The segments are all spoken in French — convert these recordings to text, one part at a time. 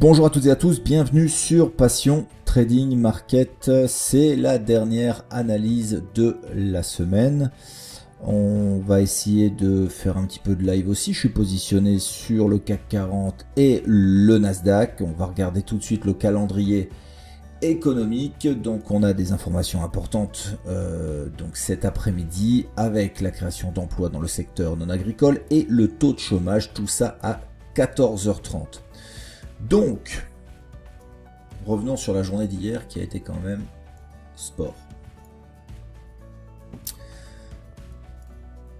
Bonjour à toutes et à tous, bienvenue sur Passion Trading Market. C'est la dernière analyse de la semaine. On va essayer de faire un petit peu de live aussi. Je suis positionné sur le CAC 40 et le Nasdaq. On va regarder tout de suite le calendrier économique. Donc on a des informations importantes donc cet après-midi avec la création d'emplois dans le secteur non agricole et le taux de chômage, tout ça à 14h30. Donc, revenons sur la journée d'hier qui a été quand même sport.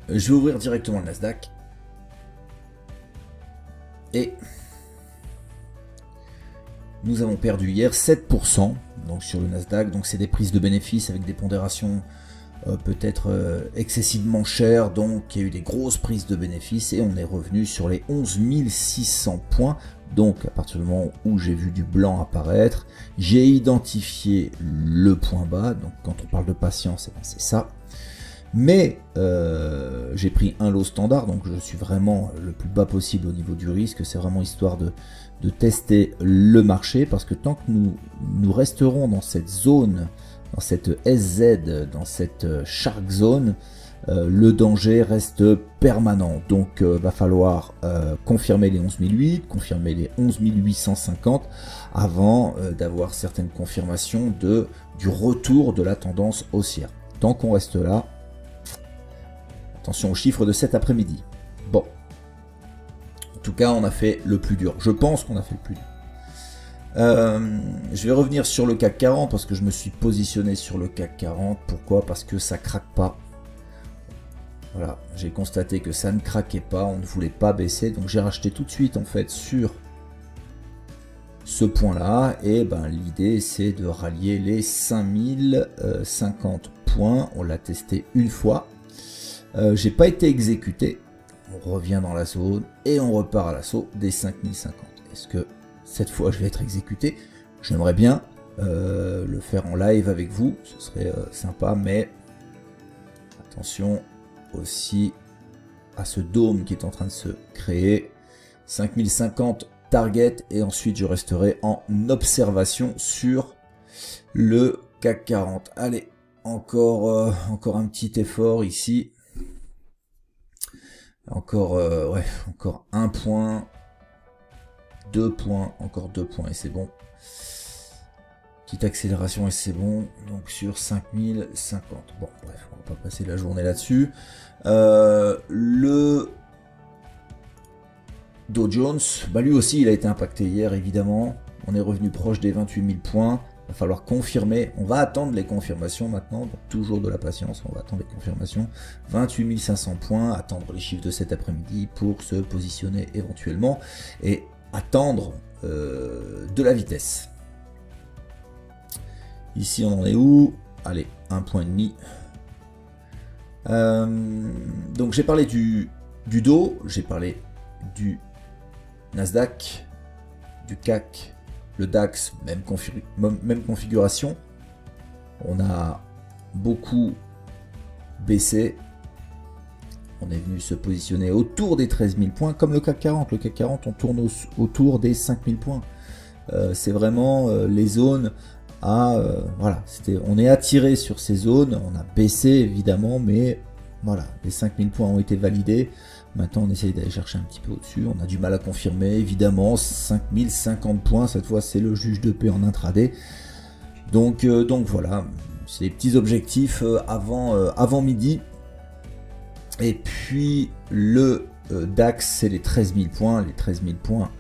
Je vais ouvrir directement le Nasdaq. Et nous avons perdu hier 7% donc sur le Nasdaq. Donc c'est des prises de bénéfices avec des pondérations peut-être excessivement chères. Donc il y a eu des grosses prises de bénéfices et on est revenu sur les 11 600 points. Donc à partir du moment où j'ai vu du blanc apparaître, j'ai identifié le point bas. Donc quand on parle de patience, c'est ça. Mais j'ai pris un lot standard, donc je suis vraiment le plus bas possible au niveau du risque. C'est vraiment histoire de tester le marché, parce que tant que nous resterons dans cette zone, dans cette SZ, dans cette shark zone, le danger reste permanent. Donc va falloir confirmer les 11 008, confirmer les 11 850 avant d'avoir certaines confirmations du retour de la tendance haussière. Tant qu'on reste là, attention aux chiffres de cet après-midi. Bon, en tout cas on a fait le plus dur. Je pense qu'on a fait le plus dur. Je vais revenir sur le CAC 40 parce que je me suis positionné sur le CAC 40. Pourquoi? Parce que ça craque pas. Voilà, j'ai constaté que ça ne craquait pas, on ne voulait pas baisser, donc j'ai racheté tout de suite en fait sur ce point là, et ben l'idée c'est de rallier les 5050 points. On l'a testé une fois, j'ai pas été exécuté, on revient dans la zone et on repart à l'assaut des 5050. Est-ce que cette fois je vais être exécuté? J'aimerais bien le faire en live avec vous, ce serait sympa, mais attention aussi à ce dôme qui est en train de se créer. 5050 target, et ensuite je resterai en observation sur le CAC 40. Allez, encore un petit effort ici, encore encore un point, 2 points, encore 2 points et c'est bon. Petite accélération et c'est bon. Donc sur 5050. Bon, bref, on va pas passer la journée là-dessus. Le Dow Jones, bah lui aussi il a été impacté hier évidemment. On est revenu proche des 28 000 points. Il va falloir confirmer. On va attendre les confirmations maintenant. Donc toujours de la patience. On va attendre les confirmations. 28 500 points. Attendre les chiffres de cet après-midi pour se positionner éventuellement. Et attendre de la vitesse. Ici on en est où? Allez, 1,5 point. Donc j'ai parlé du Dow, j'ai parlé du Nasdaq, du CAC, le DAX, même configuration. On a beaucoup baissé. On est venu se positionner autour des 13 000 points, comme le CAC 40. Le CAC 40, on tourne autour des 5 000 points. C'est vraiment les zones voilà, on est attiré sur ces zones, on a baissé évidemment, mais voilà, les 5000 points ont été validés. Maintenant on essaye d'aller chercher un petit peu au-dessus, on a du mal à confirmer évidemment. 5050 points, cette fois c'est le juge de paix en intraday. Donc voilà, c'est les petits objectifs avant midi. Et puis le DAX, c'est les 13 000 points. Les 13 000 points,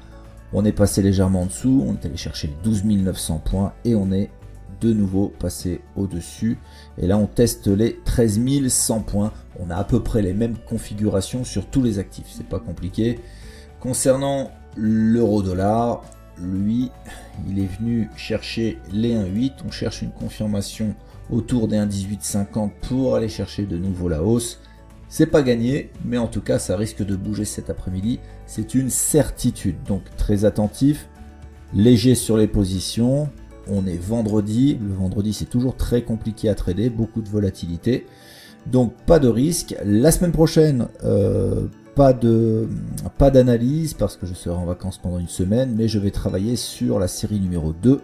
on est passé légèrement en dessous, on est allé chercher les 12 900 points et on est de nouveau passé au-dessus. Et là, on teste les 13 100 points. On a à peu près les mêmes configurations sur tous les actifs. C'est pas compliqué. Concernant l'euro-dollar, lui, il est venu chercher les 1,8. On cherche une confirmation autour des 1,1850 pour aller chercher de nouveau la hausse. C'est pas gagné, mais en tout cas, ça risque de bouger cet après-midi. C'est une certitude. Donc, très attentif, léger sur les positions. On est vendredi. Le vendredi, c'est toujours très compliqué à trader, beaucoup de volatilité. Donc pas de risque. La semaine prochaine, pas d'analyse parce que je serai en vacances pendant une semaine, mais je vais travailler sur la série numéro 2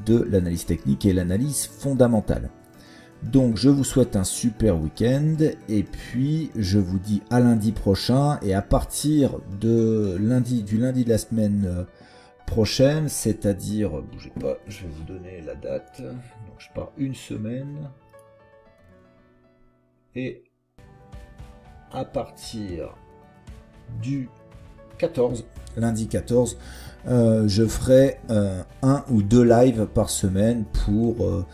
de l'analyse technique et l'analyse fondamentale. Donc je vous souhaite un super week-end et puis je vous dis à lundi prochain, et à partir de du lundi de la semaine prochaine, c'est-à-dire, bougez pas, je vais vous donner la date, donc je pars une semaine, et à partir du 14, lundi 14, je ferai un ou deux lives par semaine pour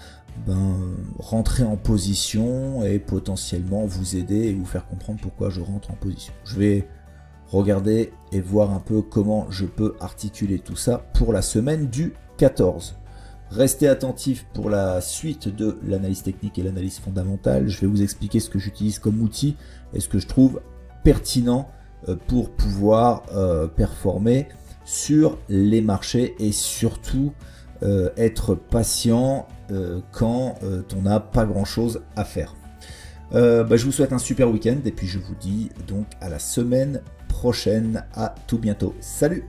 rentrer en position et potentiellement vous aider et vous faire comprendre pourquoi je rentre en position. Je vais regarder et voir un peu comment je peux articuler tout ça pour la semaine du 14. Restez attentifs pour la suite de l'analyse technique et l'analyse fondamentale. Je vais vous expliquer ce que j'utilise comme outil et ce que je trouve pertinent pour pouvoir performer sur les marchés et surtout être patient quand on n'a pas grand chose à faire. Je vous souhaite un super week-end et puis je vous dis donc à la semaine prochaine. À tout bientôt. Salut!